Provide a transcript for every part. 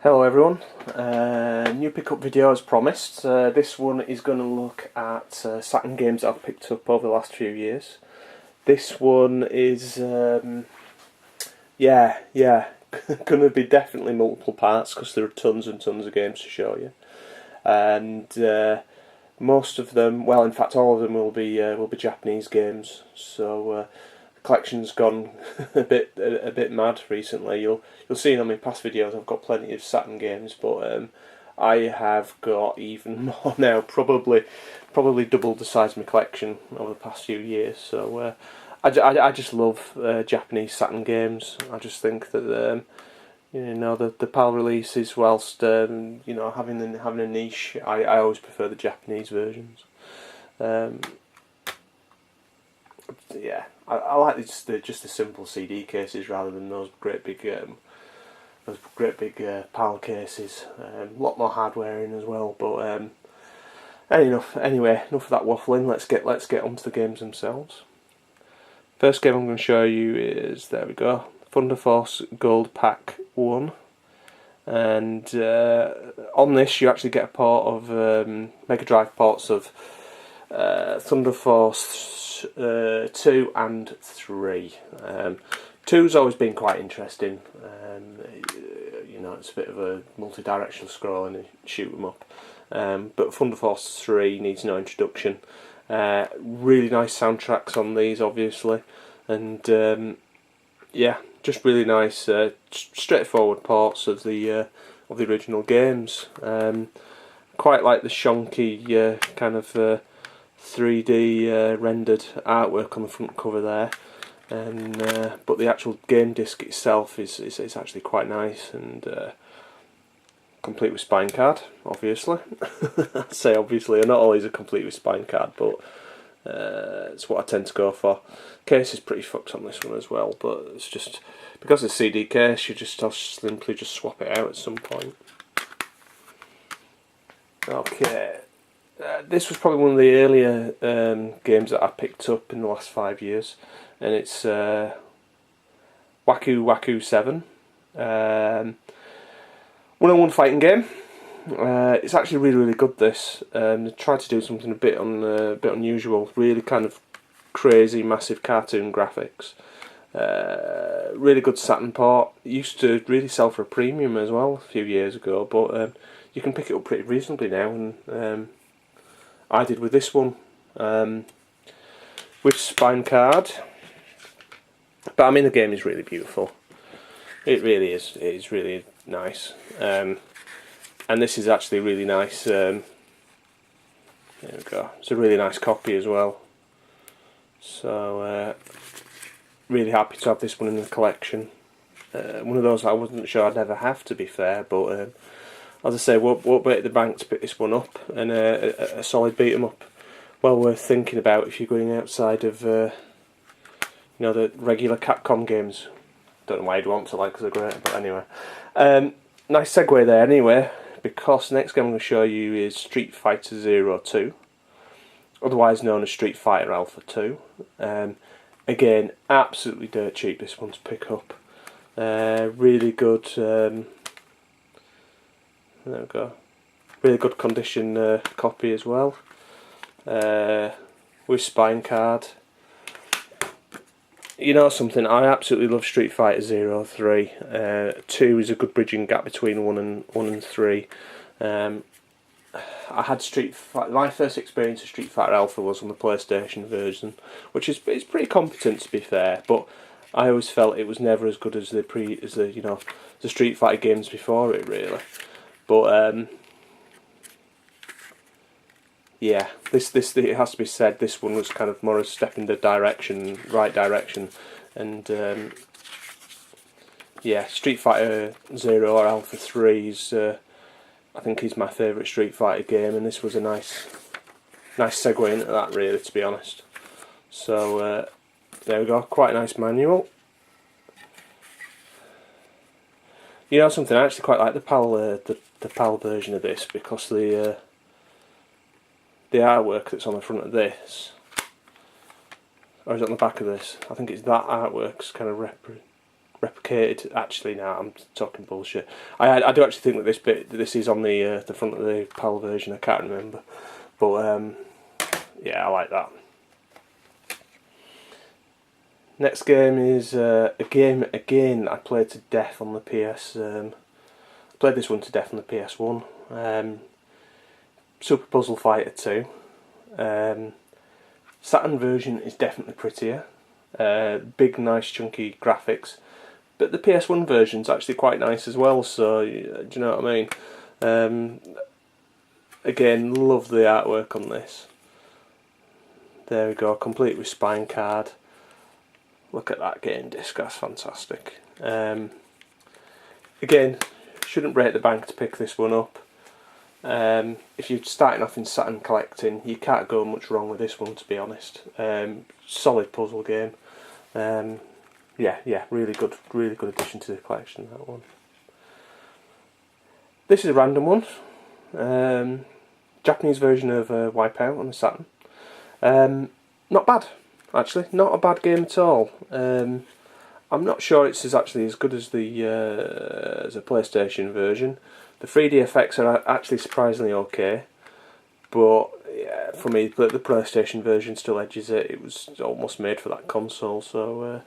Hello everyone, new pickup video as promised. This one is going to look at Saturn games that I've picked up over the last few years. This one is, going to be definitely multiple parts because there are tons and tons of games to show you. And most of them, well in fact all of them will be Japanese games, so the collection's gone a bit mad recently. You'll see in my past videos I've got plenty of Saturn games, but I have got even more now, probably doubled the size of my collection over the past few years. So I just love Japanese Saturn games. I just think that the PAL releases, whilst having a niche, I always prefer the Japanese versions. Yeah, I like just the simple CD cases rather than those great big PAL cases. A lot more hardware in as well. But anyway, enough of that waffling. Let's get onto the games themselves. First game I'm going to show you is, there we go, Thunder Force Gold Pack 1. And on this you actually get a port of Mega Drive ports of Thunder Force 2 and 3. 2's always been quite interesting. It's a bit of a multi-directional scrolling and shoot 'em up. But Thunder Force 3 needs no introduction. Really nice soundtracks on these, obviously, and yeah, just really nice, straightforward ports of the original games. Quite like the shonky kind of 3D rendered artwork on the front cover there, and but the actual game disc itself is actually quite nice, and complete with spine card, obviously. I say obviously, not always a complete with spine card, but it's what I tend to go for. Case is pretty fucked on this one as well, but it's just because it's CD case, I'll simply just swap it out at some point. Okay, this was probably one of the earlier games that I picked up in the last 5 years, and it's Wakuwaku 7. 1-on-1 fighting game. It's actually really good. This they tried to do something a bit unusual. Really kind of crazy, massive cartoon graphics. Really good Saturn port. It used to really sell for a premium as well a few years ago, but you can pick it up pretty reasonably now, and I did with this one with spine card. But I mean, the game is really beautiful. It really is. It is really nice. And this is actually really nice. There we go. It's a really nice copy as well. So really happy to have this one in the collection. One of those I wasn't sure I'd ever have, to be fair, but as I say, won't break the bank to pick this one up, and a solid beat 'em up. Well worth thinking about if you're going outside of the regular Capcom games. Don't know why you'd want to, like, because they're great, but anyway. Nice segue there anyway, because the next game I'm going to show you is Street Fighter 02, otherwise known as Street Fighter Alpha 2. Again, absolutely dirt cheap, this one to pick up. Really good, there we go, really good condition copy as well, with spine card. You know something, I absolutely love Street Fighter 03. 2 is a good bridging gap between 1 and 3. I had my first experience of Street Fighter Alpha was on the PlayStation version, which is pretty competent, to be fair, but I always felt it was never as good as the Street Fighter games before it, really. But yeah, this it has to be said, this one was kind of more a step in the right direction, and yeah, Street Fighter 0 or Alpha 3 is, I think, is my favourite Street Fighter game, and this was a nice segue into that, really, to be honest. So there we go, quite a nice manual. You know something, I actually quite like the PAL version of this, because the artwork that's on the front of this, or is it on the back of this? I think it's that artwork's kind of replicated. Actually, no, I'm talking bullshit. I do actually think that this is on the front of the PAL version. I can't remember, but yeah, I like that. Next game is a game again I played to death on the PS. I played this one to death on the PS1. Super Puzzle Fighter 2. Saturn version is definitely prettier. Big, nice, chunky graphics. But the PS1 version's actually quite nice as well, so do you know what I mean? Again, love the artwork on this. There we go, complete with spine card. Look at that game disc, that's fantastic. Again, shouldn't break the bank to pick this one up. If you're starting off in Saturn collecting, you can't go much wrong with this one, to be honest. Solid puzzle game. Yeah, really good addition to the collection, that one. This is a random one. Japanese version of Wipeout on the Saturn. Not bad, actually. Not a bad game at all. I'm not sure it's actually as good as the PlayStation version. The 3D effects are actually surprisingly okay, but yeah, for me, the PlayStation version still edges it. It was almost made for that console, so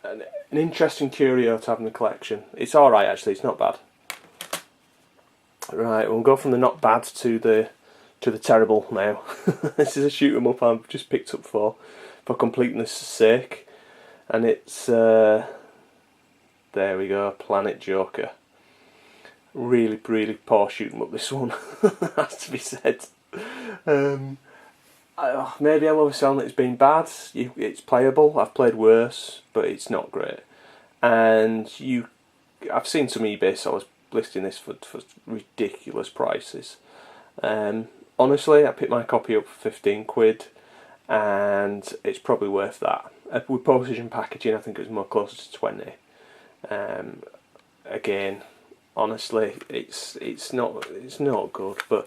an interesting curio to have in the collection. It's alright actually, it's not bad. Right, we'll go from the not bad to the terrible now. This is a shoot 'em up I've just picked up for completeness' sake, and it's there we go, Planet Joker. Really poor shoot 'em up, this one. Has to be said. Maybe I'm overselling it as being bad. It's playable. I've played worse, but it's not great. And I've seen some eBay sellers listing this for ridiculous prices. Honestly, I picked my copy up for 15 quid, and it's probably worth that. With postage and packaging, I think it was more closer to 20. Again, honestly, it's not good, but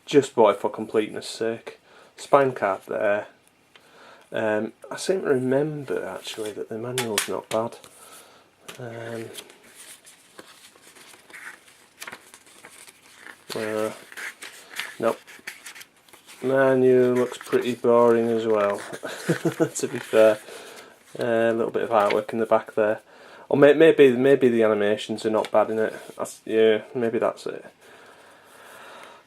just bought it for completeness' sake. Spine card there. I seem to remember actually that the manual's not bad. Nope. Manual looks pretty boring as well. To be fair, a little bit of artwork in the back there. Or maybe the animations are not bad in it. Yeah, maybe that's it.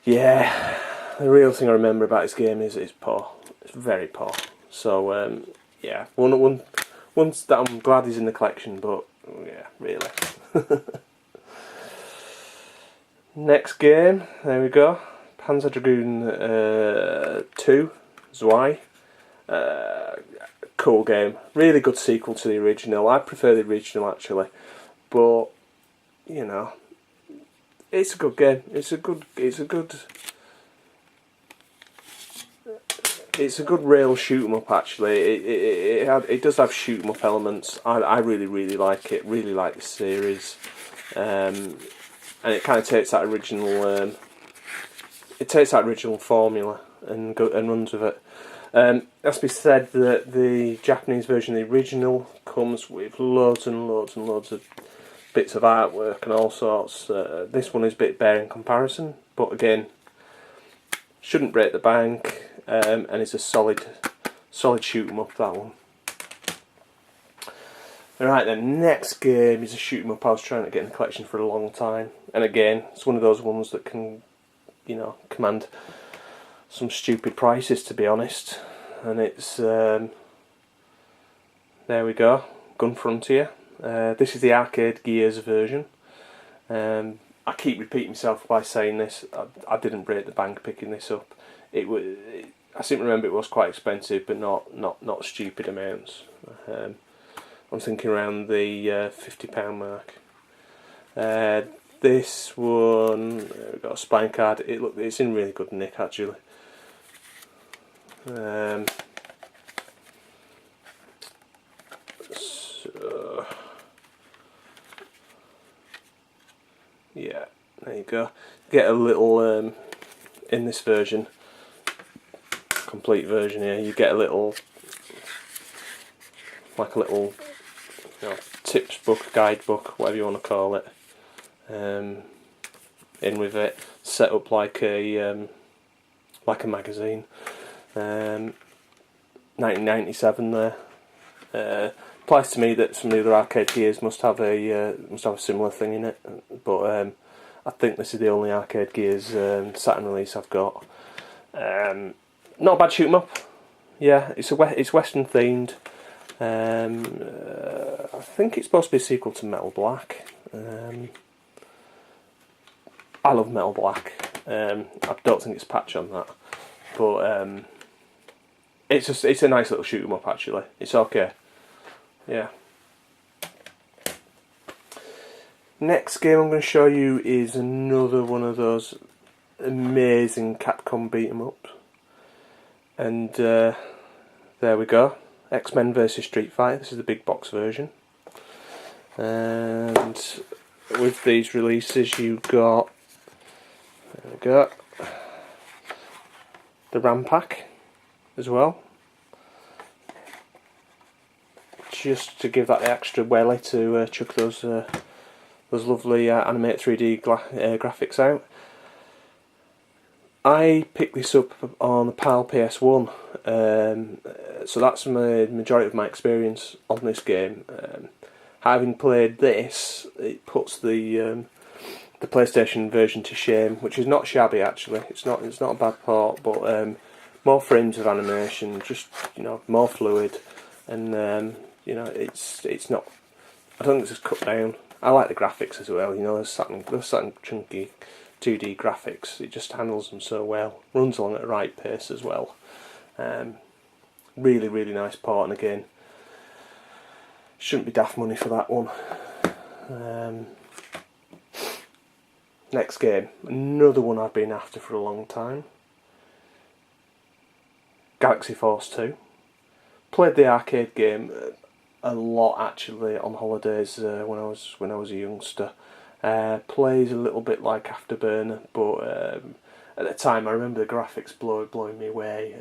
Yeah, the real thing I remember about this game is it's poor. It's very poor. So yeah, one that I'm glad is in the collection, but yeah, really. Next game, there we go. Panzer Dragoon 2, Zwei. Cool game. Really good sequel to the original. I prefer the original actually, but you know, it's a good game. It's a good rail shoot 'em up actually. It does have shoot 'em up elements. I really like it. Really like the series, and it kind of takes that original. It takes that original formula and runs with it. Has to be said that the Japanese version of the original comes with loads and loads of bits of artwork and all sorts. This one is a bit bare in comparison, but again, shouldn't break the bank, and it's a solid shoot 'em up, that one. Alright, the next game is a shoot 'em up I was trying to get in the collection for a long time, and again, it's one of those ones that can, you know, command some stupid prices, to be honest. And it's there we go, Gun Frontier. This is the arcade Gears version. I keep repeating myself by saying this. I didn't break the bank picking this up. I seem to remember it was quite expensive, but not stupid amounts. I'm thinking around the £50 mark. This one, we've got a spine card. It's in really good nick actually. So yeah, there you go. Get a little in this version, complete version here. You get a little, like a little tips book, guidebook, whatever you want to call it, in with it, set up like a magazine. 1997 there. Applies to me that some of the other arcade gears must have a similar thing in it, but I think this is the only arcade gears Saturn release I've got. Not a bad shoot 'em up. Yeah, it's Western themed. I think it's supposed to be a sequel to Metal Black. I love Metal Black. I don't think it's a patch on that, but it's a nice little shoot 'em up actually. It's okay. Yeah. Next game I'm going to show you is another one of those amazing Capcom beat 'em ups, and there we go. X-Men versus Street Fighter. This is the big box version, and with these releases you got, there we go, the RAM pack as well, just to give that the extra welly to chuck those lovely animated 3D graphics out. I picked this up on the PAL PS1, so that's the majority of my experience on this game. Having played this, it puts the PlayStation version to shame, which is not shabby actually. It's not a bad port, but more frames of animation, just more fluid, and it's not. I don't think it's cut down. I like the graphics as well. Those Saturn chunky 2D graphics. It just handles them so well. Runs along at the right pace as well. Really, really nice port, and again, shouldn't be daft money for that one. Next game, another one I've been after for a long time. Galaxy Force 2. Played the arcade game a lot actually on holidays when I was a youngster. Plays a little bit like Afterburner, but at the time I remember the graphics blowing me away.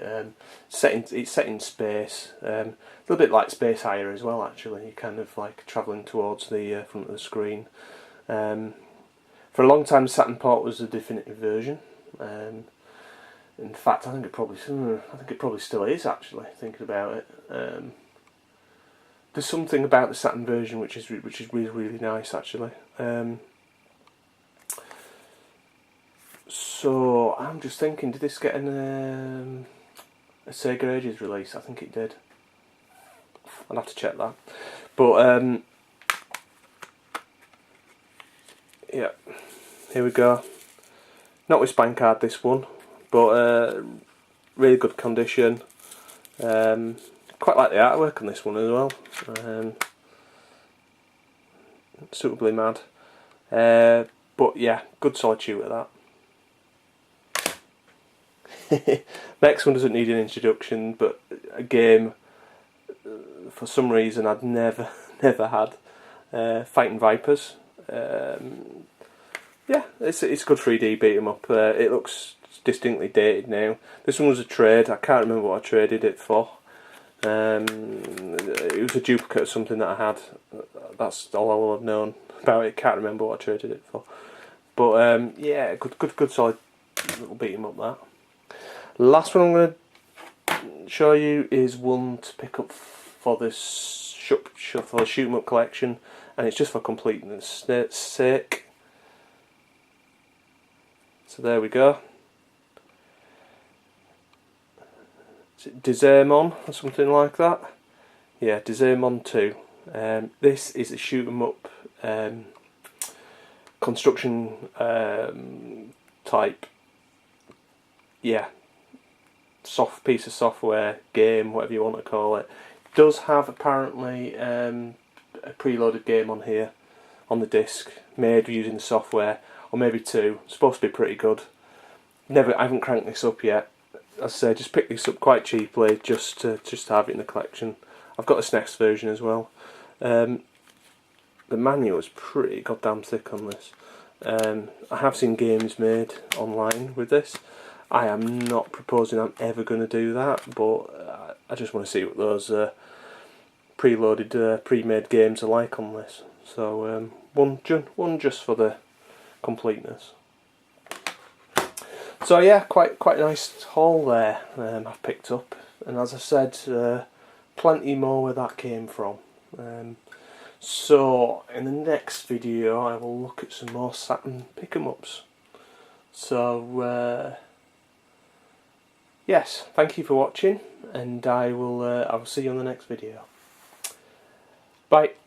It's set in space, a little bit like Space Hire as well actually. You're kind of like travelling towards the front of the screen. For a long time the Saturn port was the definitive version. In fact, I think it probably still is actually, thinking about it. There's something about the Saturn version which is really, really nice actually. So I'm just thinking, did this get a Sega Ages release? I think it did. I'll have to check that. But yeah, here we go. Not with spine card this one, but really good condition. Quite like the artwork on this one as well. Suitably mad. But yeah, good solid shooter that. Next one doesn't need an introduction, but a game for some reason I'd never had. Fighting Vipers. Yeah, it's a good 3D beat 'em up. It looks distinctly dated now. This one was a trade. I can't remember what I traded it for. It was a duplicate of something that I had. That's all I will have known about it. Can't remember what I traded it for. But yeah, good solid little beat 'em up that. Last one I'm going to show you is one to pick up for this for the shoot 'em up collection, and it's just for completeness sake. So there we go. Is it Dizemon or something like that? Yeah, Dizemon 2. This is a shoot 'em up construction type. Yeah, soft piece of software, game, whatever you want to call it. Does have apparently a preloaded game on here, on the disc, made using the software, or maybe two. It's supposed to be pretty good. I haven't cranked this up yet. As I say, just picked this up quite cheaply, just to have it in the collection. I've got the SNES version as well. The manual is pretty goddamn thick on this. I have seen games made online with this. I am not proposing I'm ever going to do that, but I just want to see what those preloaded, pre-made games alike on this. So one just for the completeness. So yeah, quite a nice haul there I've picked up, and as I said, plenty more where that came from. So in the next video I will look at some more Saturn pick-em-ups. So yes, thank you for watching, and I will see you on the next video. Bye.